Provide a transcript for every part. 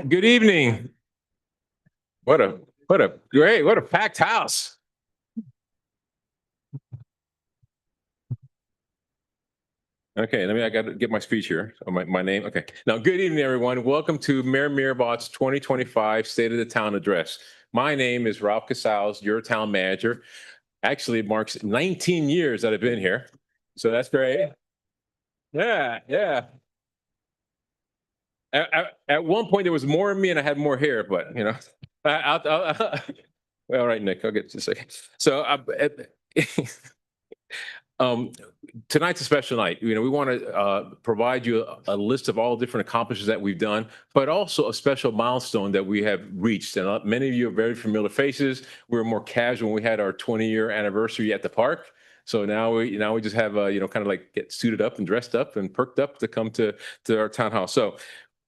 Good evening. What a packed house. Okay, I got to get my speech here. Oh, my name. Okay. Now, good evening, everyone. Welcome to Mayor Meerbott's 2025 State of the Town Address. My name is Ralph Casals, your town manager. Actually, it marks 19 years that I've been here. So that's great. Yeah, yeah. At one point, there was more of me and I had more hair, but you know, well, all right, Nick, I'll get to say. So, um, tonight's a special night. You know, we want to provide you a list of all different accomplishments that we've done, but also a special milestone that we have reached. And many of you are very familiar faces. We were more casual when we had our 20-year anniversary at the park. So now we just have you know, kind of like get suited up and dressed up and perked up to come to our town hall. So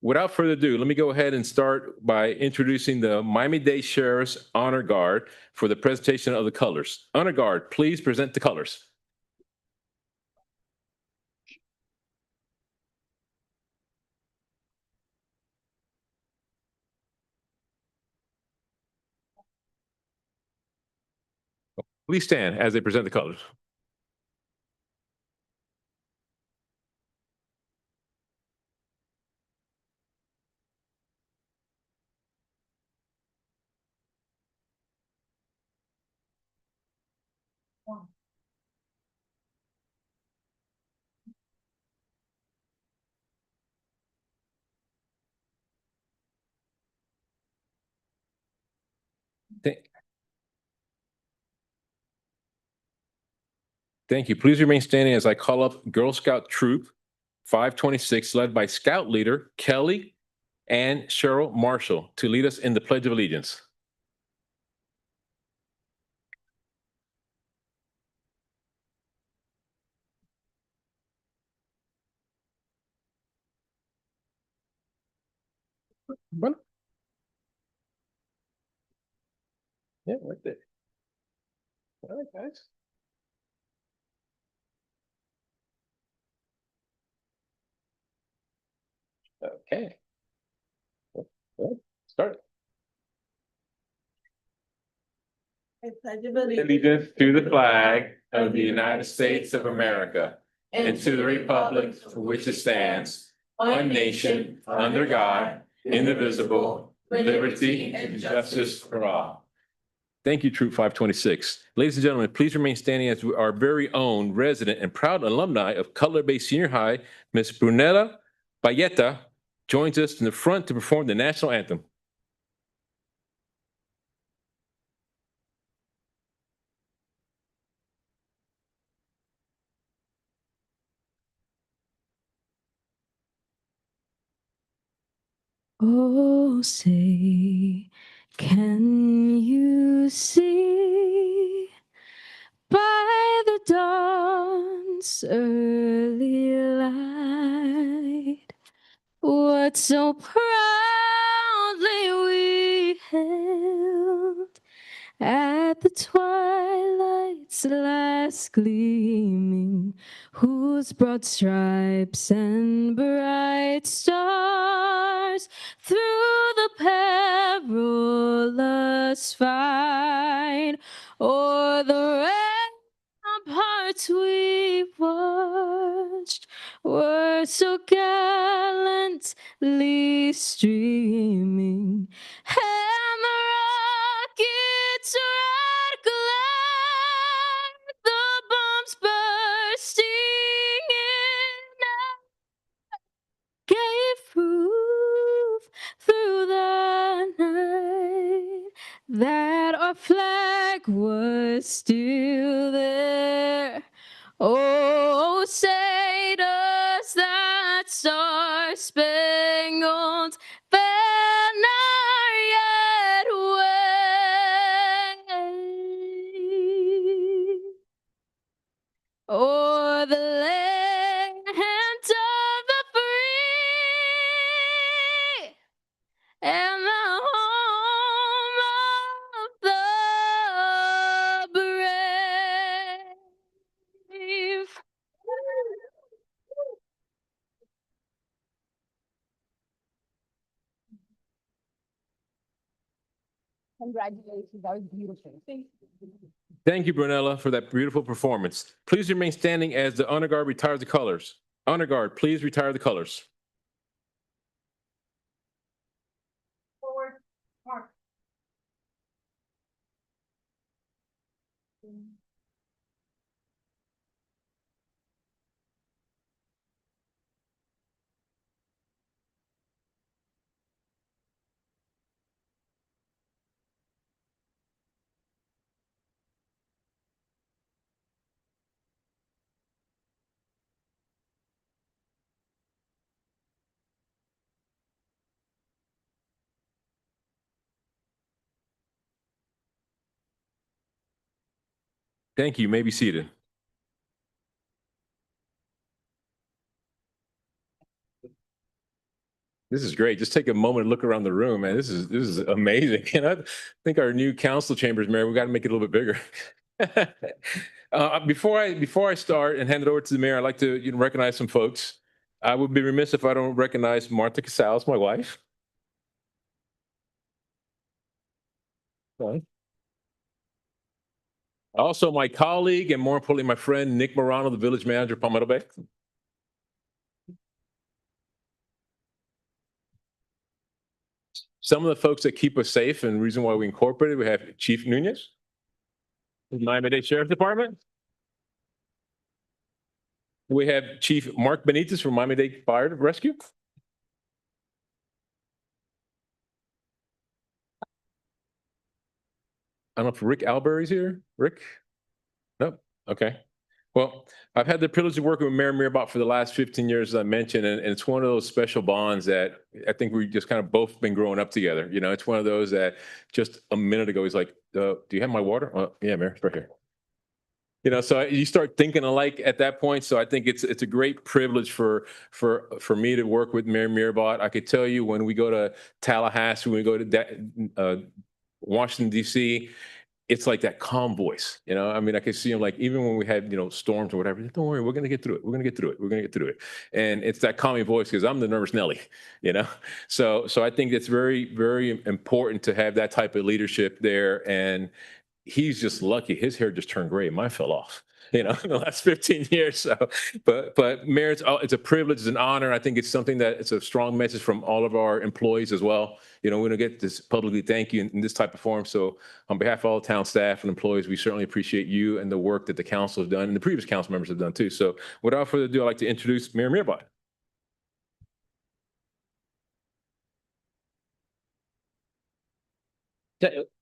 without further ado, let me go ahead and start by introducing the Miami-Dade Sheriff's Honor Guard for the presentation of the colors. Honor Guard, please present the colors. Please stand as they present the colors. Thank you. Please remain standing as I call up Girl Scout Troop 526, led by Scout Leader Kelly and Cheryl Marshall, to lead us in the Pledge of Allegiance. What? Yeah, right there. All right, guys. Okay. Well, start. Allegiance to the flag of the United States of America and to the republic for which it stands, one nation, under God, indivisible, with liberty and justice for all. Thank you, Troop 526. Ladies and gentlemen, please remain standing as our very own resident and proud alumni of Cutler Bay Senior High, Miss Brunella Bayeta, joins us in the front to perform the national anthem. Oh, say, can you see by the dawn's early light what so proudly we hailed at the twilight's last gleaming, whose broad stripes and bright stars through the perilous fight o'er the ramparts we watched were so gallantly streaming, and the rockets' red glare, the bombs bursting in air, gave proof through the night that our flag was still there. Oh, say does that star-spangled banner yet wave o'er the land of the free and the home of the brave? Congratulations, that was beautiful. Thank you. Thank you, Brunella, for that beautiful performance. Please remain standing as the honor guard retires the colors. Honor guard, please retire the colors. Forward, mark. Thank you. You may be seated. This is great. Just take a moment and look around the room, man. This is amazing. And I think our new council chambers, Mayor, we got to make it a little bit bigger. Before I start and hand it over to the mayor, I'd like to recognize some folks. I would be remiss if I don't recognize Martha Casals, my wife. Okay. Also, my colleague and more importantly, my friend Nick Morano, the village manager of Palmetto Bay. Some of the folks that keep us safe and reason why we incorporated, we have Chief Nunez, Miami-Dade Sheriff's Department. We have Chief Mark Benitez from Miami-Dade Fire Rescue. I don't know if Rick Alberry's here. Rick? Nope. Okay. Well, I've had the privilege of working with Mayor Meerbott for the last 15 years, as I mentioned, and it's one of those special bonds that I think we just kind of both been growing up together. You know, it's one of those that just a minute ago, he's like, do you have my water? Yeah, Mayor, it's right here. You know, so you start thinking alike at that point. So I think it's a great privilege for me to work with Mayor Meerbott. I could tell you when we go to Tallahassee, when we go to Washington, D.C., it's like that calm voice, you know. I mean, I can see him like even when we had storms or whatever. Don't worry, we're gonna get through it. We're gonna get through it. We're gonna get through it. And it's that calming voice because I'm the nervous Nelly, you know. So I think it's very, very important to have that type of leadership there. And he's just lucky. His hair just turned gray. Mine fell off, in the last 15 years. So, but Mayor, it's a privilege, it's an honor. I think it's something that it's a strong message from all of our employees as well. We're gonna get this publicly thank you in this type of forum. So on behalf of all the town staff and employees, we certainly appreciate you and the work that the council has done and the previous council members have done too. So without further ado, I'd like to introduce Mayor Meerbott.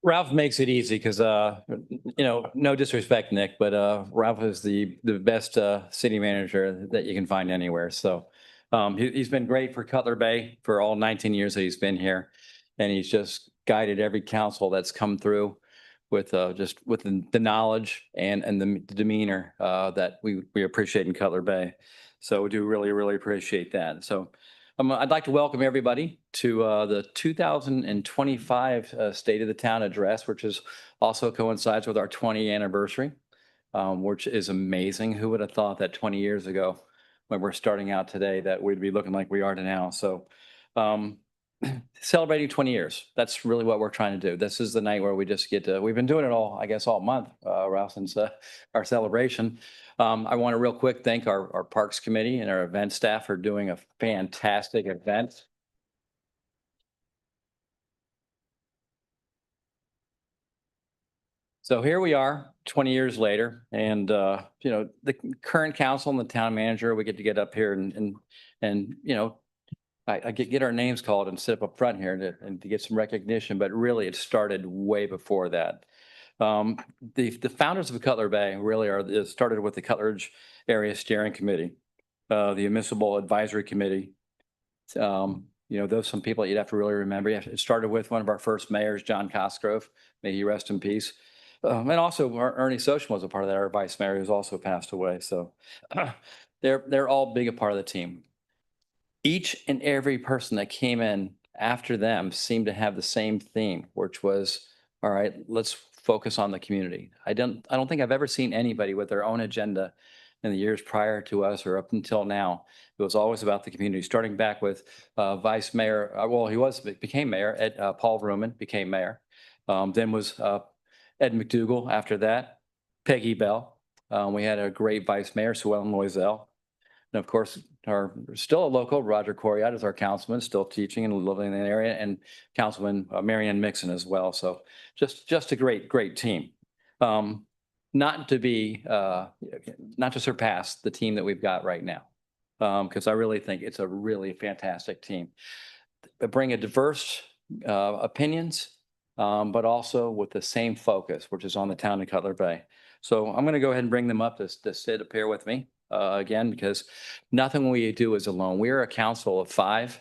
Ralph makes it easy because, no disrespect, Nick, but Ralph is the best city manager that you can find anywhere. So he's been great for Cutler Bay for all 19 years that he's been here. And he's just guided every council that's come through with just with the knowledge and the demeanor that we appreciate in Cutler Bay. So we do really, really appreciate that. So I'd like to welcome everybody to the 2025 State of the Town Address, which is also coincides with our 20th anniversary, which is amazing. Who would have thought that 20 years ago, when we're starting out today, that we'd be looking like we are now? So celebrating 20 years, that's really what we're trying to do. This is the night where we just get to, we've been doing it all month, Ralph, since our celebration. I want to real quick thank our Parks Committee and our event staff for doing a fantastic event. So here we are 20 years later, and the current council and the town manager, we get up here and I get our names called and sit up front here and to get some recognition, but really it started way before that. The founders of Cutler Bay really it started with the Cutledge Area Steering Committee, the Municipal Advisory Committee. Those some people you'd have to really remember. It started with one of our first mayors, John Cosgrove, may he rest in peace. And also Ernie Sochan was a part of that, our vice mayor, who's also passed away. So they're all big a part of the team. Each and every person that came in after them seemed to have the same theme, which was, all right, let's focus on the community. I don't think I've ever seen anybody with their own agenda in the years prior to us or up until now. It was always about the community, starting back with Vice Mayor. Well, he became mayor. Paul Vrooman became mayor. Then was Ed McDougall after that, Peggy Bell. We had a great vice mayor, Sue Ellen Loisel. And of course, our still a local, Roger Coriat is our councilman, still teaching and living in the area, and Councilman Marianne Mixon as well. So just a great team. Not to surpass the team that we've got right now, because I really think it's a really fantastic team. They bring a diverse opinions, but also with the same focus, which is on the town of Cutler Bay. So I'm going to go ahead and bring them up to sit up here with me again, because nothing we do is alone. We are a council of 5.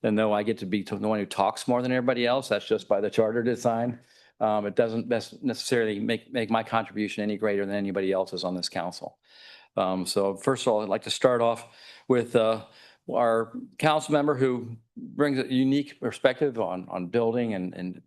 And though I get to be the one who talks more than everybody else, that's just by the charter design. It doesn't necessarily make my contribution any greater than anybody else's on this council. So first of all, I'd like to start off with our council member who brings a unique perspective on building and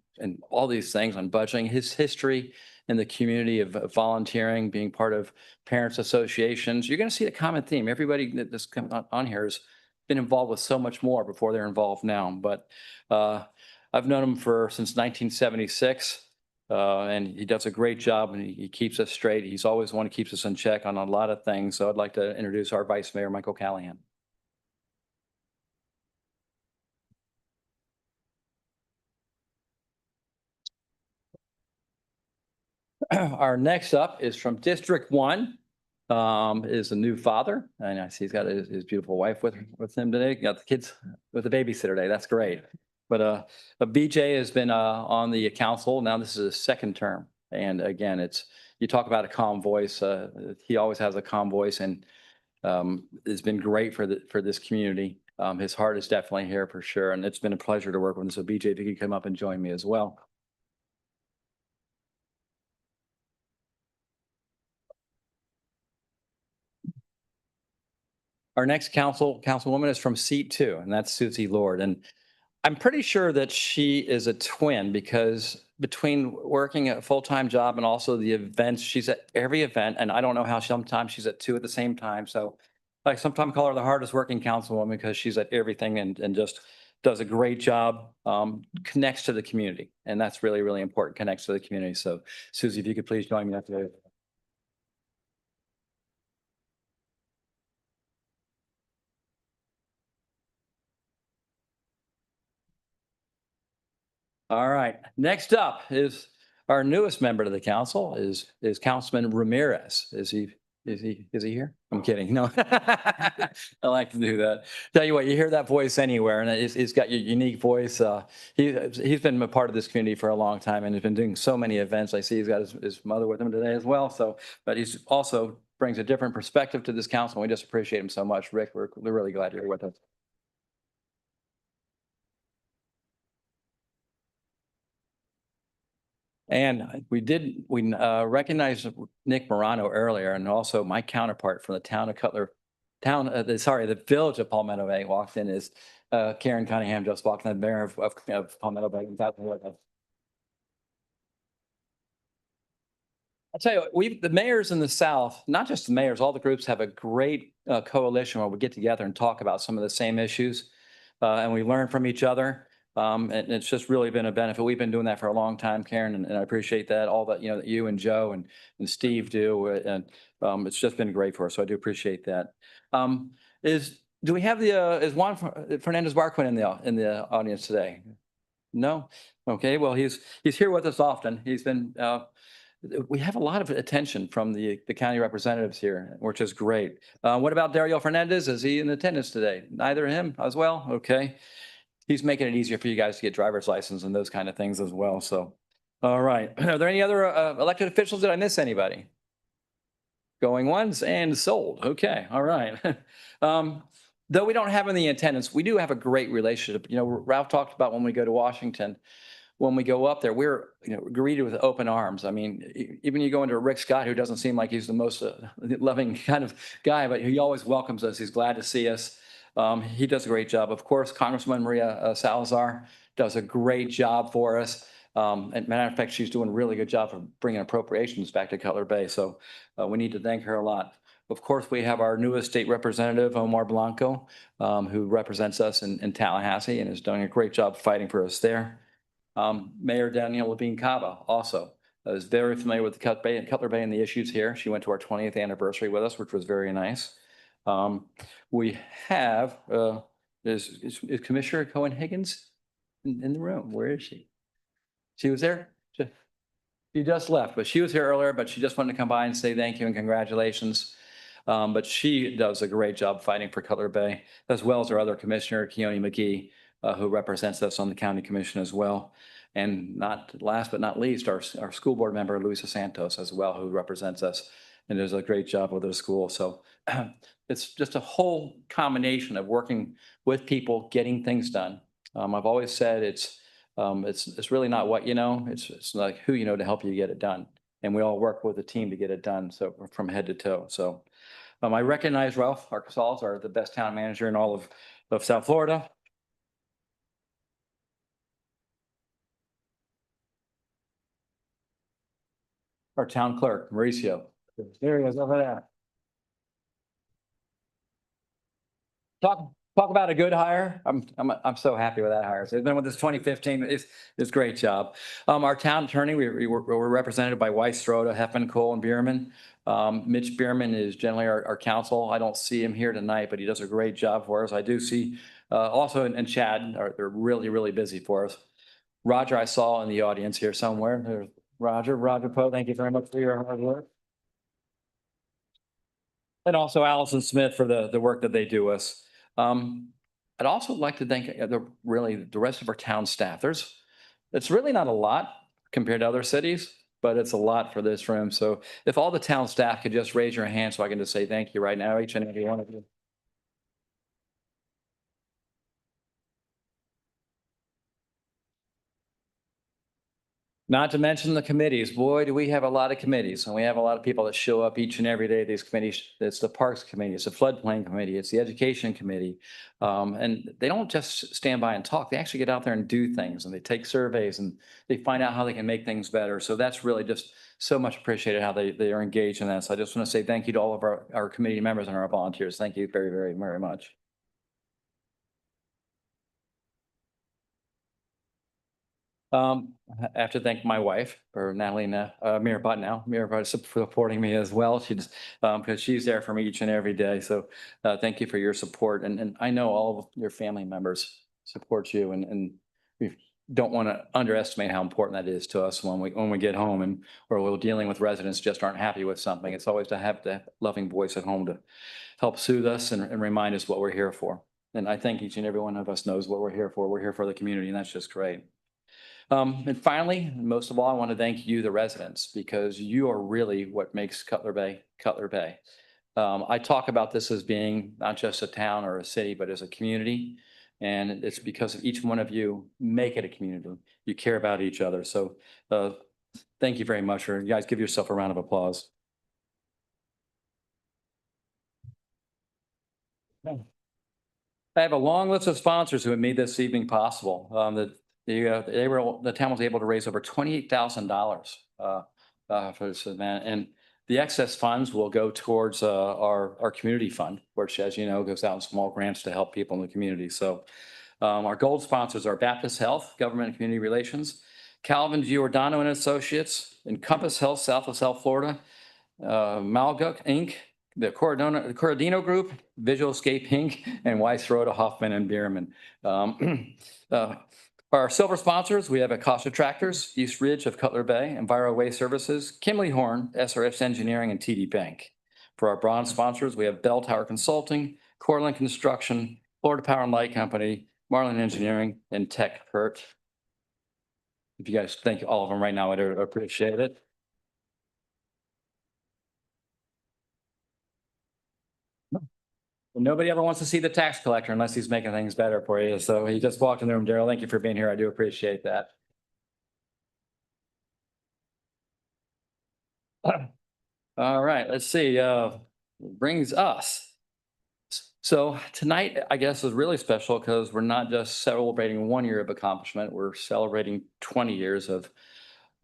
all these things, on budgeting, his history in the community of volunteering, being part of parents associations. You're going to see a common theme. Everybody that's come on here has been involved with so much more before they're involved now. But I've known him since 1976. And he does a great job, and he keeps us straight. He's always one who keeps us in check on a lot of things. So I'd like to introduce our Vice Mayor, Michael Callahan. Our next up is from District 1, is a new father. And I see he's got his beautiful wife with him today. Got the kids with the babysitter today. That's great. But BJ has been on the council. Now this is his 2nd term. And again, you talk about a calm voice. He always has a calm voice, and it's been great for this community. His heart is definitely here for sure. And it's been a pleasure to work with him. So BJ, if you could come up and join me as well. Our next councilwoman is from seat 2, and that's Susie Lord. And I'm pretty sure that she is a twin, because between working a full-time job and also the events, she's at every event. And I don't know how sometimes she's at 2 at the same time. So I sometimes call her the hardest working councilwoman, because she's at everything and just does a great job, connects to the community. And that's really, really important, connects to the community. So Susie, if you could please join me up today. All right. Next up is our newest member to the council is Councilman Ramirez. Is he here? I'm kidding. No, I like to do that. Tell you what, you hear that voice anywhere, and he's got your unique voice. He's been a part of this community for a long time, and has been doing so many events. I see he's got his mother with him today as well. So, but he's also brings a different perspective to this council. And we just appreciate him so much. Rick, we're really glad you're with us. And we recognized Nick Morano earlier, and also my counterpart from the town of the village of Palmetto Bay walked in is Karen Cunningham, just walked in, the mayor of Palmetto Bay. I'll tell you what, the mayors in the South, not just the mayors, all the groups have a great coalition where we get together and talk about some of the same issues, and we learn from each other. And it's just really been a benefit. We've been doing that for a long time, Karen, and I appreciate that. All that, that you and Joe and Steve do, and it's just been great for us. So I do appreciate that. Do we have is Juan Fernandez Barquin in the audience today? No. Okay. Well, he's here with us often. He's been. We have a lot of attention from the county representatives here, which is great. What about Dario Fernandez? Is he in attendance today? Neither him as well. Okay. He's making it easier for you guys to get driver's license and those kind of things as well. So, all right. Are there any other elected officials? Did I miss anybody? Going once and sold. Okay. All right. Though we don't have any attendance, we do have a great relationship. Ralph talked about when we go to Washington, when we go up there, we're greeted with open arms. I mean, even you go into Rick Scott, who doesn't seem like he's the most loving kind of guy, but he always welcomes us. He's glad to see us. He does a great job. Of course, Congresswoman Maria Salazar does a great job for us. And matter of fact, she's doing a really good job of bringing appropriations back to Cutler Bay. So we need to thank her a lot. Of course, we have our newest state representative, Omar Blanco, who represents us in Tallahassee and is doing a great job fighting for us there. Mayor Danielle Levine Cava also is very familiar with the Cutler Bay and the issues here. She went to our 20th anniversary with us, which was very nice. We have, is Commissioner Cohen Higgins in the room? Where is she? She was there? She just left, but she was here earlier, but she just wanted to come by and say thank you and congratulations. But she does a great job fighting for Cutler Bay, as well as our other commissioner, Keone McGee, who represents us on the county commission as well. And not last but not least, our school board member, Luisa Santos, as well, who represents us and does a great job with the school. So it's just a whole combination of working with people, getting things done. I've always said it's really not what you know, it's like who you know to help you get it done. And we all work with a team to get it done. So from head to toe. So I recognize Ralph Casals, the best town manager in all of South Florida. Our town clerk, Mauricio. There he is over there. Talk about a good hire. I'm so happy with that hire. So it's been with this 2015. It's great job. Our town attorney, we're represented by Weiss, Strota, Heffman, Cole, and Bierman. Mitch Bierman is generally our counsel. I don't see him here tonight, but he does a great job for us. I do see also, and Chad, they're really, really busy for us. Roger, I saw in the audience here somewhere. There's Roger Poe, thank you very much for your hard work. And also Allison Smith for the work that they do us. I'd also like to thank the rest of our town staff. It's really not a lot compared to other cities, but it's a lot for this room. So if all the town staff could just raise your hand so I can just say thank you right now, each and every one of you. Not to mention the committees. Boy, do we have a lot of committees, and we have a lot of people that show up each and every day. These committees, it's the Parks Committee, it's the Floodplain Committee, it's the Education Committee. And they don't just stand by and talk. They actually get out there and do things, and they take surveys and they find out how they can make things better. So that's really just so much appreciated how they are engaged in that. So I just want to say thank you to all of our committee members and our volunteers. Thank you very, very, very much. I have to thank my wife, or Natalie Meerbott now. Meerbott is supporting me as well. She's because she's there for me each and every day. So thank you for your support. And I know all of your family members support you, and we don't want to underestimate how important that is to us when we get home and or we're dealing with residents just aren't happy with something. It's always to have the loving voice at home to help soothe us and remind us what we're here for. And I think each and every one of us knows what we're here for. We're here for the community, and that's just great. And finally, most of all, I want to thank you, the residents, because you are really what makes Cutler Bay, Cutler Bay. I talk about this as being not just a town or a city, but as a community. And it's because of each one of you make it a community. You care about each other. So thank you very much. You guys give yourself a round of applause. I have a long list of sponsors who have made this evening possible. The town was able to raise over $28,000 for this event, and the excess funds will go towards our community fund, which, as you know, goes out in small grants to help people in the community. So our gold sponsors are Baptist Health, Government and Community Relations, Calvin Giordano and Associates, Encompass Health, South of South Florida, Malguk Inc., the Corradino Group, Visual Escape Inc., and Weiss, Rhoda, Hoffman, and Bierman. Our silver sponsors, we have Acosta Tractors, East Ridge of Cutler Bay, Enviro Waste Services, Kimley Horn, SRX Engineering, and TD Bank. For our bronze sponsors, we have Bell Tower Consulting, Cortland Construction, Florida Power and Light Company, Marlin Engineering, and Tech Hurt. If you guys thank all of them right now, I'd appreciate it. Nobody ever wants to see the tax collector unless he's making things better for you. So he just walked in the room. Daryl, thank you for being here. I do appreciate that. All right, let's see. Brings us. So tonight, I guess, is really special because we're not just celebrating 1 year of accomplishment. We're celebrating 20 years of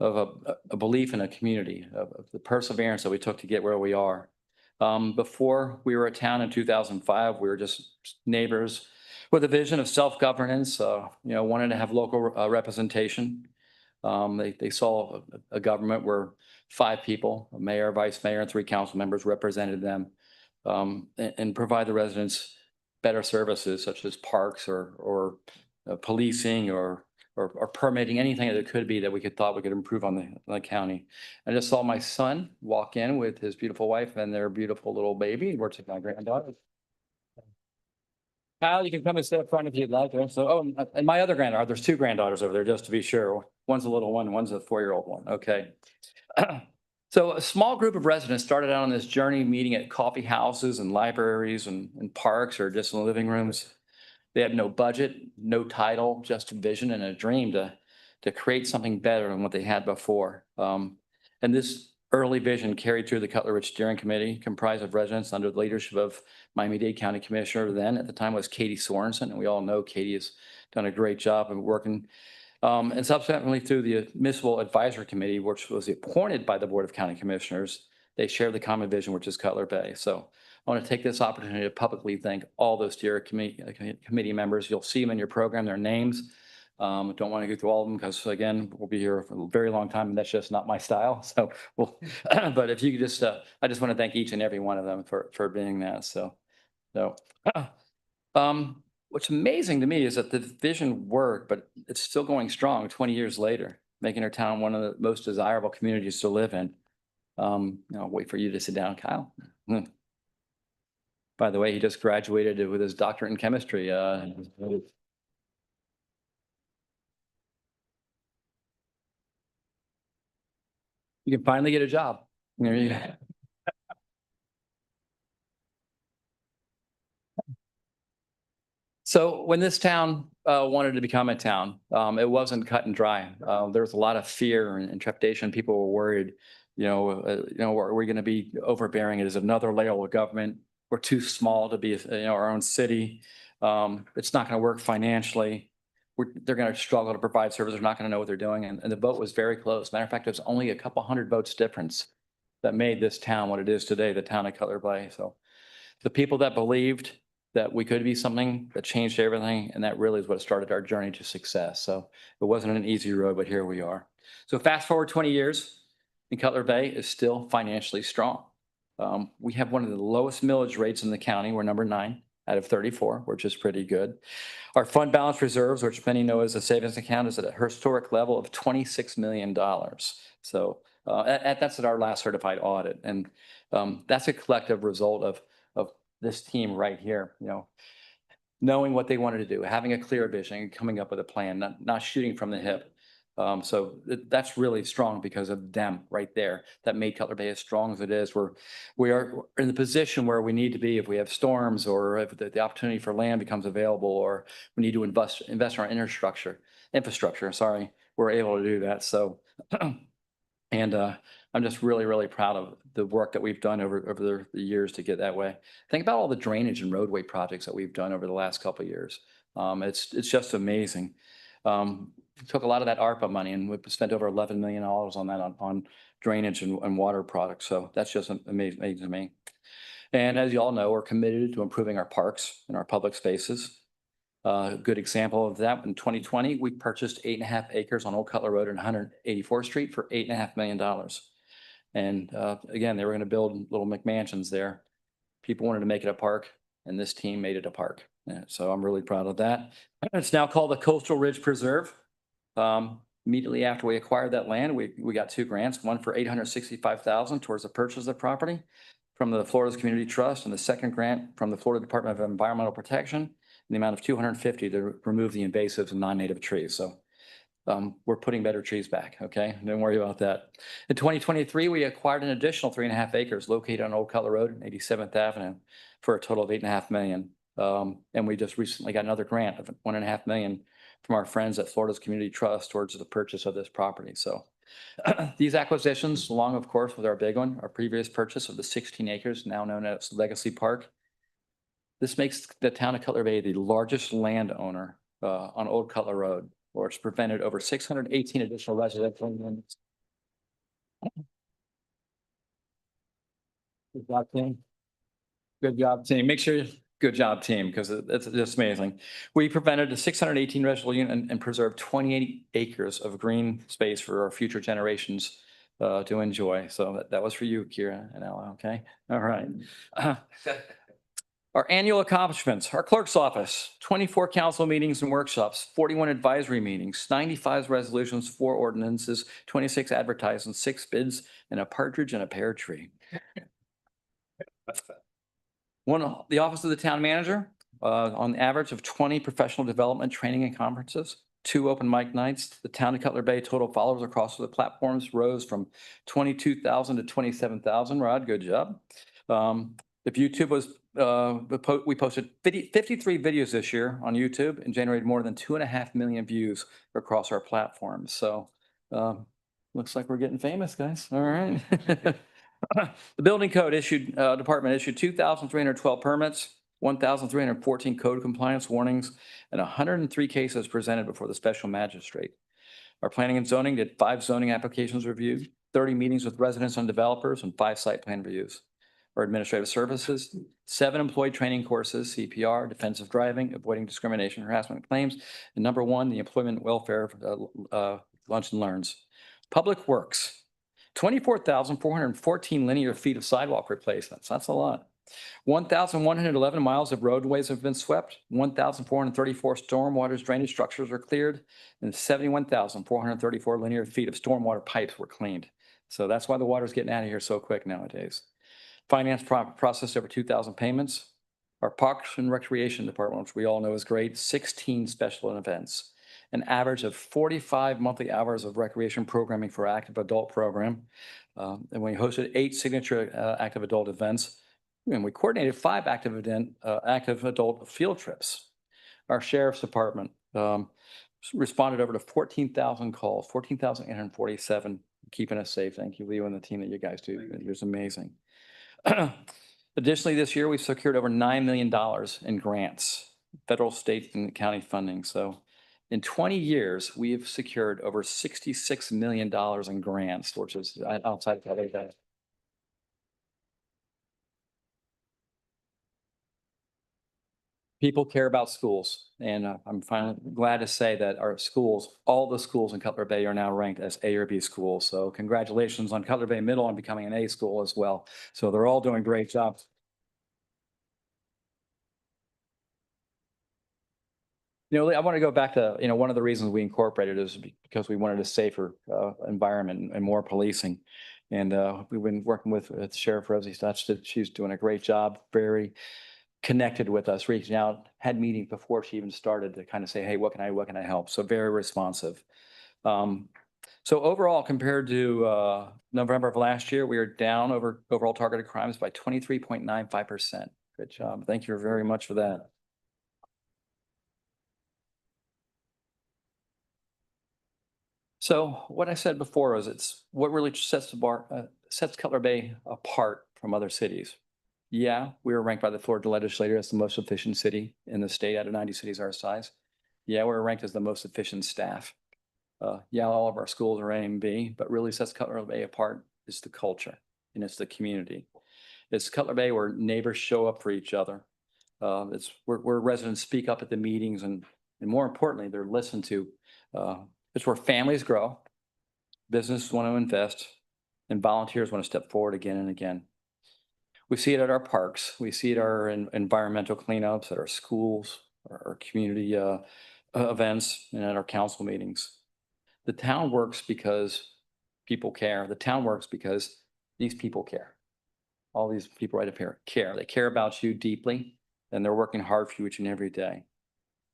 a belief in a community, of the perseverance that we took to get where we are. Before we were a town in 2005, we were just neighbors with a vision of self-governance, wanted to have local representation. They saw a government where 5 people, a mayor, vice mayor, and 3 council members represented them, and provide the residents better services such as parks or policing or permitting, anything that it could be that we thought we could improve on the county. I just saw my son walk in with his beautiful wife and their beautiful little baby. He works with my granddaughter. Kyle, you can come and sit up front if you'd like. So, and my other granddaughter, there's 2 granddaughters over there, just to be sure. One's a little one, one's a 4-year-old one. Okay. So a small group of residents started out on this journey, meeting at coffee houses and libraries and parks or just in the living rooms. They had no budget, no title, just a vision and a dream to create something better than what they had before. And this early vision carried through the Cutler Ridge Steering Committee, comprised of residents under the leadership of Miami-Dade County Commissioner then at the time was Katie Sorensen. And we all know Katie has done a great job of working. And subsequently through the Municipal Advisory Committee, which was appointed by the Board of County Commissioners, they share the common vision, which is Cutler Bay. So I want to take this opportunity to publicly thank all those steering committee members. You'll see them in your program, their names. Don't want to go through all of them because, again, we'll be here for a very long time, and that's just not my style. So, but if you could just, I just want to thank each and every one of them for being that. So, what's amazing to me is that the vision worked, but it's still going strong 20 years later, making our town one of the most desirable communities to live in. I'll wait for you to sit down, Kyle. By the way, he just graduated with his doctorate in chemistry. You can finally get a job. There you go. So when this town wanted to become a town, it wasn't cut and dry. There was a lot of fear and trepidation. People were worried, are we going to be overbearing? It is another layer of government. We're too small to be, our own city. It's not going to work financially. They're going to struggle to provide service. They're not going to know what they're doing. And the vote was very close. Matter of fact, there's only a couple hundred votes difference that made this town what it is today, the town of Cutler Bay. So the people that believed that we could be something that changed everything, and that really is what started our journey to success. So it wasn't an easy road, but here we are. So fast forward 20 years, and Cutler Bay is still financially strong. We have one of the lowest millage rates in the county. We're number 9 out of 34, which is pretty good. Our fund balance reserves, which many know as a savings account, is at a historic level of $26 million. So that's at our last certified audit. And that's a collective result of this team right here, knowing what they wanted to do, having a clear vision, and coming up with a plan, not shooting from the hip. So that's really strong because of them right there that made Cutler Bay as strong as it is. We are in the position where we need to be if we have storms or if the opportunity for land becomes available or we need to invest in our infrastructure. Sorry, we're able to do that. So, and I'm just really, really proud of the work that we've done over the years to get that way. Think about all the drainage and roadway projects that we've done over the last couple of years. It's just amazing. We took a lot of that ARPA money and we spent over $11 million on that on drainage and water products. So that's just amazing to me. And as you all know, we're committed to improving our parks and our public spaces. A good example of that, in 2020, we purchased 8.5 acres on Old Cutler Road and 184th Street for $8.5 million. And again, they were going to build little McMansions there. People wanted to make it a park, and this team made it a park. So I'm really proud of that. It's now called the Coastal Ridge Preserve. Immediately after we acquired that land, we got 2 grants, one for $865,000 towards the purchase of the property from the Florida's Community Trust, and the second grant from the Florida Department of Environmental Protection in the amount of $250 to remove the invasives and non-native trees. So we're putting better trees back, okay? Don't worry about that. In 2023, we acquired an additional 3.5 acres located on Old Cutler Road and 87th Avenue for a total of $8.5 million. And we just recently got another grant of $1.5 million from our friends at Florida's Community Trust towards the purchase of this property. So these acquisitions, along of course with our big one, our previous purchase of the 16 acres now known as Legacy Park, this makes the town of Cutler Bay the largest landowner on Old Cutler Road, where it's prevented over 618 additional residential units. Good job, team. Good job, team. Make sure Good job, team, because it's just amazing. We prevented a 618 residential unit and preserved 28 acres of green space for our future generations to enjoy. So that was for you, Kira and Ella, okay? All right. Our annual accomplishments, our clerk's office, 24 council meetings and workshops, 41 advisory meetings, 95 resolutions, 4 ordinances, 26 advertisements, 6 bids, and a partridge in a pear tree. The office of the town manager, on average of 20 professional development training and conferences, 2 open mic nights. The Town of Cutler Bay total followers across the platforms rose from 22,000 to 27,000. Rod, good job. If YouTube was, we posted 53 videos this year on YouTube and generated more than 2.5 million views across our platforms. So looks like we're getting famous, guys. All right. The building code department issued 2,312 permits, 1,314 code compliance warnings, and 103 cases presented before the special magistrate. Our planning and zoning did 5 zoning applications reviewed, 30 meetings with residents and developers, and 5 site plan reviews. Our administrative services, 7 employee training courses, CPR, defensive driving, avoiding discrimination, harassment claims, and number 1, the employment welfare lunch and learns. Public works, 24,414 linear feet of sidewalk replacements. That's a lot. 1,111 miles of roadways have been swept. 1,434 stormwater drainage structures are cleared, and 71,434 linear feet of stormwater pipes were cleaned. So that's why the water's getting out of here so quick nowadays. Finance processed over 2,000 payments. Our Parks and Recreation Department, which we all know is great, 16 special events. An average of 45 monthly hours of recreation programming for active adult program. And we hosted 8 signature active adult events. And we coordinated 5 active adult field trips. Our Sheriff's Department responded over to 14,000 calls, 14,847, keeping us safe. Thank you, Leo, and the team that you guys do. It's amazing. Additionally, this year, we've secured over $9 million in grants, federal, state, and county funding. So in 20 years, we have secured over $66 million in grants, which is outside of other guys. People care about schools, and I'm finally glad to say that our schools, all the schools in Cutler Bay are now ranked as A or B schools. So congratulations on Cutler Bay Middle on becoming an A school as well. So they're all doing great jobs. You know, I want to go back to, one of the reasons we incorporated is because we wanted a safer environment and more policing. And we've been working with Sheriff Rosie Stutch. She's doing a great job, very connected with us, reaching out, had meetings before she even started to kind of say, hey, what can I help? So very responsive. So overall, compared to November of last year, we are down overall targeted crimes by 23.95%. Good job. Thank you very much for that. So what I said before is it's what really sets Cutler Bay apart from other cities. Yeah, we were ranked by the Florida legislature as the most efficient city in the state out of 90 cities our size. Yeah, we're ranked as the most efficient staff. Yeah, all of our schools are A and B, but really sets Cutler Bay apart is the culture and it's the community. It's Cutler Bay where neighbors show up for each other. It's where residents speak up at the meetings and more importantly, they're listened to. It's where families grow, businesses want to invest, and volunteers want to step forward again and again. We see it at our parks. We see it at our environmental cleanups, at our schools, our community events, and at our council meetings. The town works because people care. The town works because these people care. All these people right up here care. They care about you deeply, and they're working hard for you each and every day.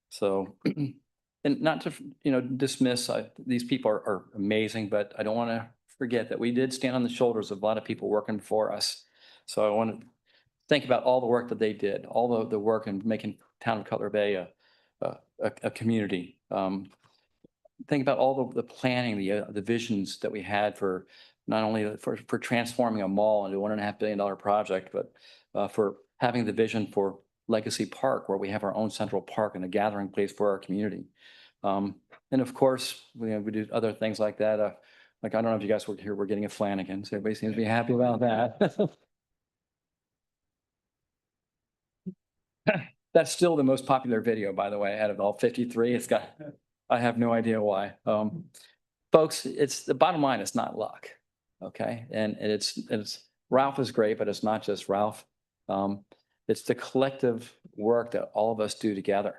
So, and not to dismiss, these people are amazing, but I don't want to forget that we did stand on the shoulders of a lot of people working for us. So I want to think about all the work that they did, all the work in making Town of Cutler Bay a community. Think about all the planning, the visions that we had for not only for transforming a mall into a $1.5 billion project, but for having the vision for Legacy Park, where we have our own central park and a gathering place for our community. And of course, we do other things like that. Like, I don't know if you guys were here, we're getting a Flanagan, so everybody seems to be happy about that. That's still the most popular video, by the way, out of all 53. I have no idea why. Folks, it's the bottom line, it's not luck. Okay. And it's Ralph is great, but it's not just Ralph. It's the collective work that all of us do together,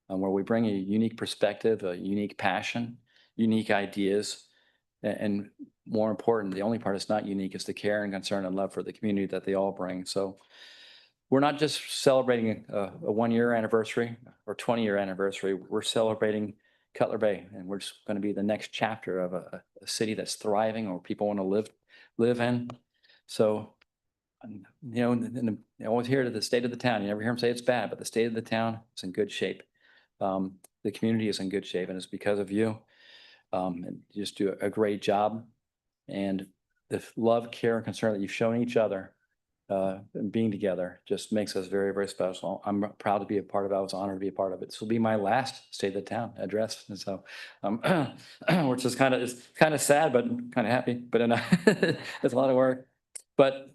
where we bring a unique perspective, a unique passion, unique ideas. And more important, the only part that's not unique is the care and concern and love for the community that they all bring. So we're not just celebrating a 1-year anniversary or 20-year anniversary. We're celebrating Cutler Bay, and we're just going to be the next chapter of a city that's thriving or people want to live in. So, you always hear the state of the town. You never hear them say it's bad, but the state of the town is in good shape. The community is in good shape, and it's because of you. And you just do a great job. And the love, care, and concern that you've shown each other and being together just makes us very, very special. I'm proud to be a part of it. I was honored to be a part of it. This will be my last State of the Town address. And so, which is kind of sad, but kind of happy, but it's a lot of work, but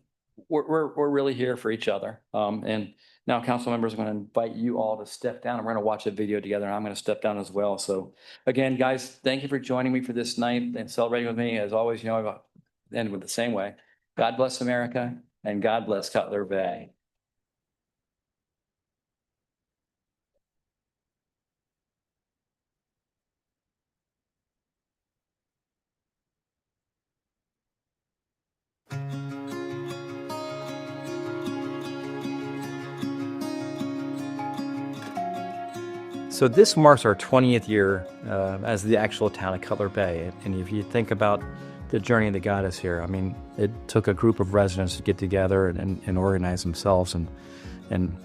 we're really here for each other. And now, council members, I'm going to invite you all to step down. We're going to watch a video together, and I'm going to step down as well. So again, guys, thank you for joining me for this night and celebrating with me. As always, I'll end with the same way. God bless America, and God bless Cutler Bay. So this marks our 20th year as the actual town of Cutler Bay. And if you think about the journey that got us here, I mean, it took a group of residents to get together and organize themselves and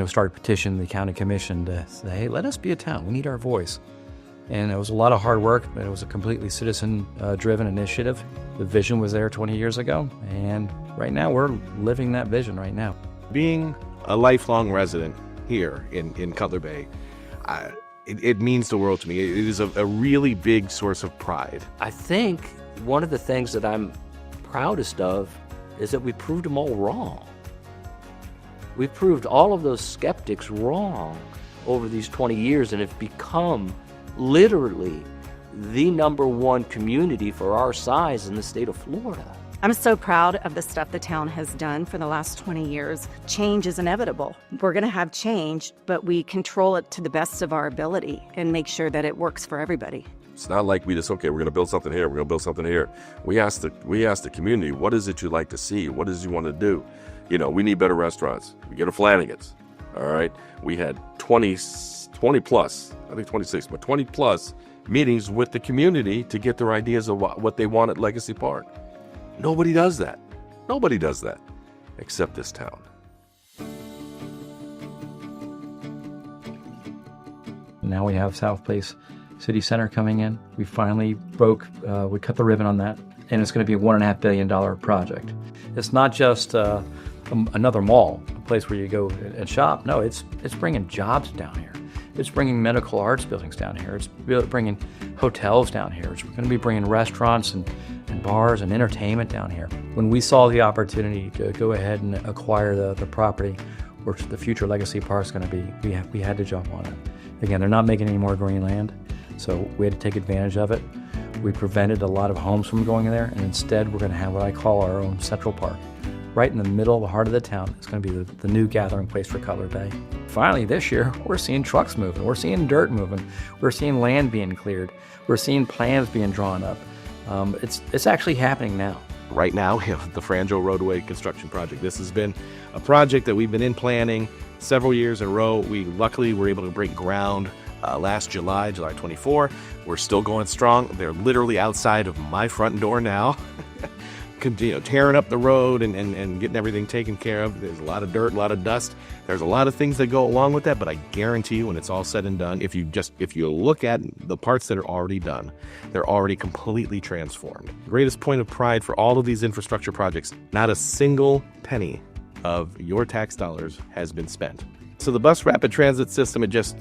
start petitioning the county commission to say, hey, let us be a town. We need our voice. And it was a lot of hard work, but it was a completely citizen-driven initiative. The vision was there 20 years ago, and right now we're living that vision right now. Being a lifelong resident here in Cutler Bay, it means the world to me. It is a really big source of pride. I think one of the things that I'm proudest of is that we proved them all wrong. We proved all of those skeptics wrong over these 20 years and have become literally the #1 community for our size in the state of Florida. I'm so proud of the stuff the town has done for the last 20 years. Change is inevitable. We're going to have change, but we control it to the best of our ability and make sure that it works for everybody. It's not like we just, okay, we're going to build something here, we're going to build something here. We asked the community, what is it you'd like to see? What is it you want to do? We need better restaurants. We get a Flanagan's, all right? We had 20 plus, I think 26, but 20 plus meetings with the community to get their ideas of what they want at Legacy Park. Nobody does that. Nobody does that, except this town. Now we have South Place City Center coming in. We finally we cut the ribbon on that, and it's going to be a $1.5 billion project. It's not just another mall, a place where you go and shop. No, it's bringing jobs down here. It's bringing medical arts buildings down here. It's bringing hotels down here. It's going to be bringing restaurants and bars and entertainment down here. When we saw the opportunity to go ahead and acquire the property where the future Legacy Park is going to be, we had to jump on it. Again, they're not making any more green land, so we had to take advantage of it. We prevented a lot of homes from going in there, and instead we're going to have what I call our own Central Park. Right in the middle of the heart of the town. It's going to be the new gathering place for Cutler Bay. Finally, this year, we're seeing trucks moving. We're seeing dirt moving. We're seeing land being cleared. We're seeing plans being drawn up. It's actually happening now. Right now, we have the Frangio Roadway construction project. This has been a project that we've been in planning several years in a row. We luckily were able to break ground last July 24. We're still going strong. They're literally outside of my front door now. Tearing up the road and getting everything taken care of. There's a lot of dirt, a lot of dust. There's a lot of things that go along with that, but I guarantee you when it's all said and done, if you look at the parts that are already done, they're already completely transformed. Greatest point of pride for all of these infrastructure projects, not a single penny of your tax dollars has been spent. So the bus rapid transit system, it just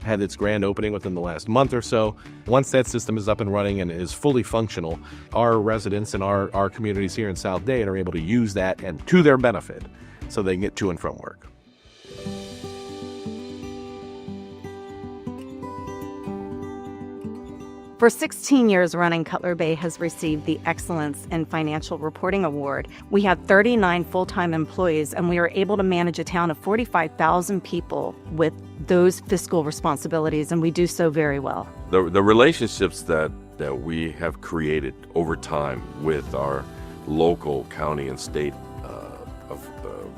had its grand opening within the last month or so. Once that system is up and running and is fully functional, our residents and our communities here in South Dade are able to use that and to their benefit so they can get to and from work. For 16 years running, Cutler Bay has received the Excellence in Financial Reporting Award. We have 39 full-time employees, and we are able to manage a town of 45,000 people with those fiscal responsibilities, and we do so very well. The relationships that we have created over time with our local, county, and state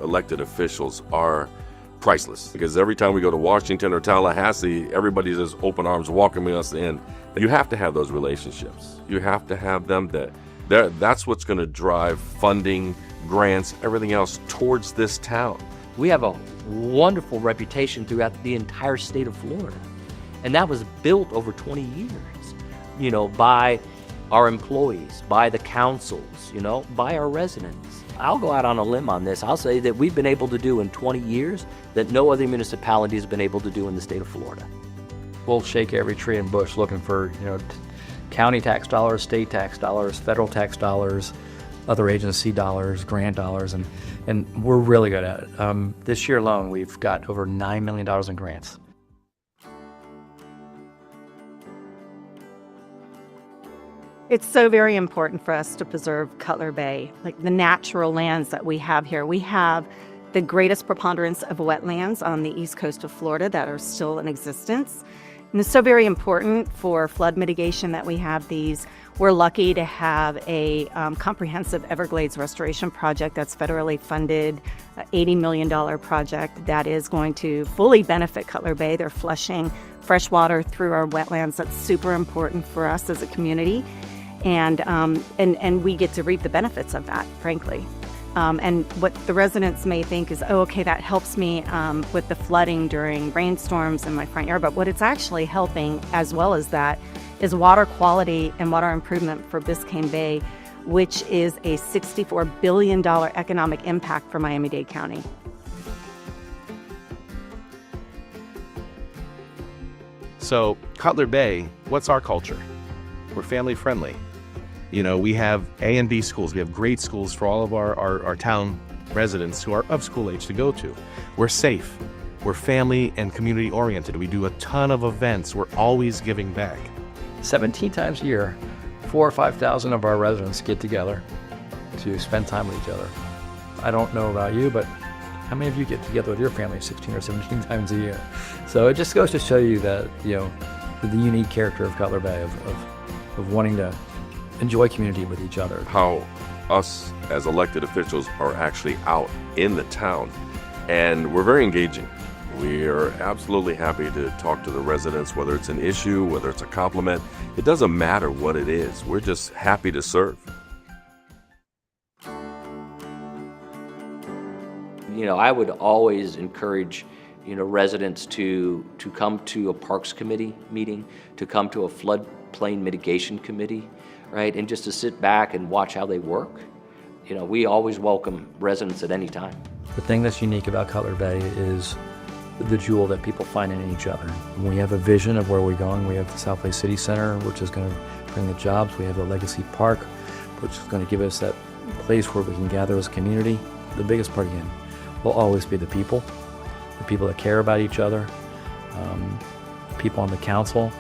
elected officials are priceless. Because every time we go to Washington or Tallahassee, everybody's just open arms welcoming us in. You have to have those relationships. You have to have them. That's what's going to drive funding, grants, everything else towards this town. We have a wonderful reputation throughout the entire state of Florida. And that was built over 20 years, by our employees, by the councils, by our residents. I'll go out on a limb on this. I'll say that we've been able to do in 20 years that no other municipality has been able to do in the state of Florida. We'll shake every tree and bush looking for, county tax dollars, state tax dollars, federal tax dollars, other agency dollars, grant dollars, and we're really good at it. This year alone, we've got over $9 million in grants. It's so very important for us to preserve Cutler Bay, like the natural lands that we have here. We have the greatest preponderance of wetlands on the east coast of Florida that are still in existence. And it's so very important for flood mitigation that we have these. We're lucky to have a comprehensive Everglades restoration project that's federally funded, an $80 million project that is going to fully benefit Cutler Bay. They're flushing fresh water through our wetlands. That's super important for us as a community. And we get to reap the benefits of that, frankly. And what the residents may think is, oh, okay, that helps me with the flooding during rainstorms in my front yard. But what it's actually helping, as well as that, is water quality and water improvement for Biscayne Bay, which is a $64 billion economic impact for Miami-Dade County. So Cutler Bay, what's our culture? We're family friendly. We have A and B schools. We have great schools for all of our town residents who are of school age to go to. We're safe. We're family and community oriented. We do a ton of events. We're always giving back. 17 times a year, 4,000 or 5,000 of our residents get together to spend time with each other. I don't know about you, but how many of you get together with your family 16 or 17 times a year? So it just goes to show you that, the unique character of Cutler Bay of wanting to enjoy community with each other. How us as elected officials are actually out in the town, and we're very engaging. We are absolutely happy to talk to the residents, whether it's an issue, whether it's a compliment. It doesn't matter what it is. We're just happy to serve. I would always encourage residents to come to a Parks Committee meeting, to come to a floodplain mitigation committee, right? And just to sit back and watch how they work. We always welcome residents at any time. The thing that's unique about Cutler Bay is the jewel that people find in each other. We have a vision of where we're going. We have the South Bay City Center, which is going to bring the jobs. We have the Legacy Park, which is going to give us that place where we can gather as a community. The biggest part, again, will always be the people that care about each other, people on the council,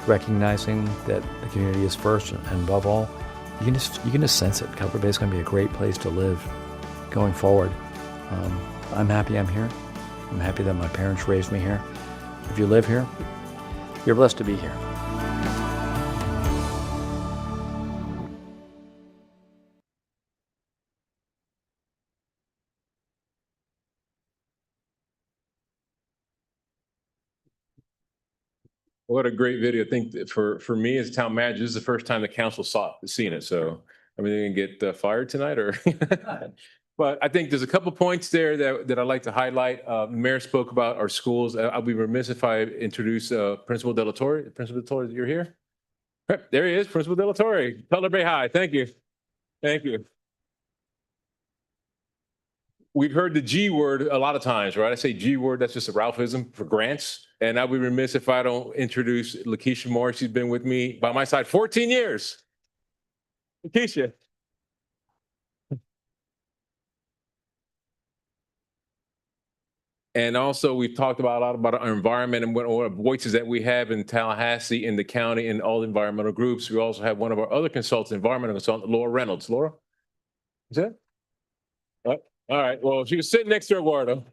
recognizing that the community is first and above all. You can just sense it. Cutler Bay is going to be a great place to live going forward. I'm happy I'm here. I'm happy that my parents raised me here. If you live here, you're blessed to be here. What a great video. I think that for me as town manager, this is the first time the council seen it. So are we going to get fired tonight or? But I think there's a couple points there that I'd like to highlight. The mayor spoke about our schools. I'll be remiss if I introduce Principal De La Torre. Principal De La Torre, you're here? There he is, Principal De La Torre, Cutler Bay High. Thank you. Thank you. We've heard the G word a lot of times, right? I say G word, that's just a Ralphism for grants. And I'll be remiss if I don't introduce Lakeisha Moore. She's been with me by my side 14 years. Lakeisha. And also, we've talked about a lot about our environment and what voices that we have in Tallahassee, in the county, and all environmental groups. We also have one of our other consultants, environmental consultant, Laura Reynolds. Laura, is that? All right. Well, she was sitting next to Eduardo.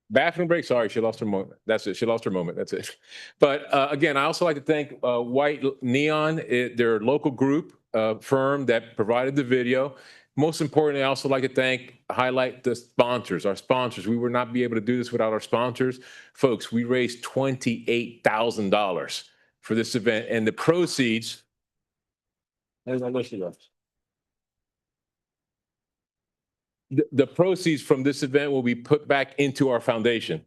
Bathroom break. Sorry, she lost her moment. That's it. She lost her moment. That's it. But again, I also like to thank White Neon, their local group firm that provided the video. Most importantly, I also like to highlight the sponsors, our sponsors. We would not be able to do this without our sponsors. Folks, we raised $28,000 for this event, and the proceeds, there's my list of those. The proceeds from this event will be put back into our foundation.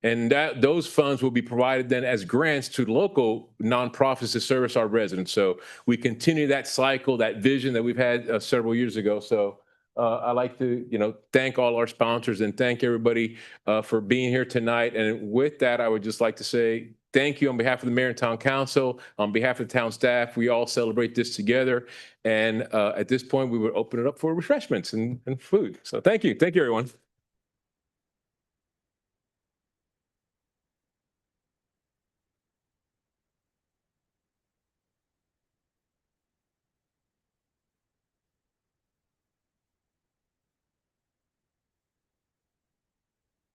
And those funds will be provided then as grants to local nonprofits to service our residents. So we continue that cycle, that vision that we've had several years ago. So I'd like to, thank all our sponsors and thank everybody for being here tonight. And with that, I would just like to say thank you on behalf of the mayor and town council, on behalf of the town staff. We all celebrate this together. And at this point, we would open it up for refreshments and food. So thank you. Thank you, everyone.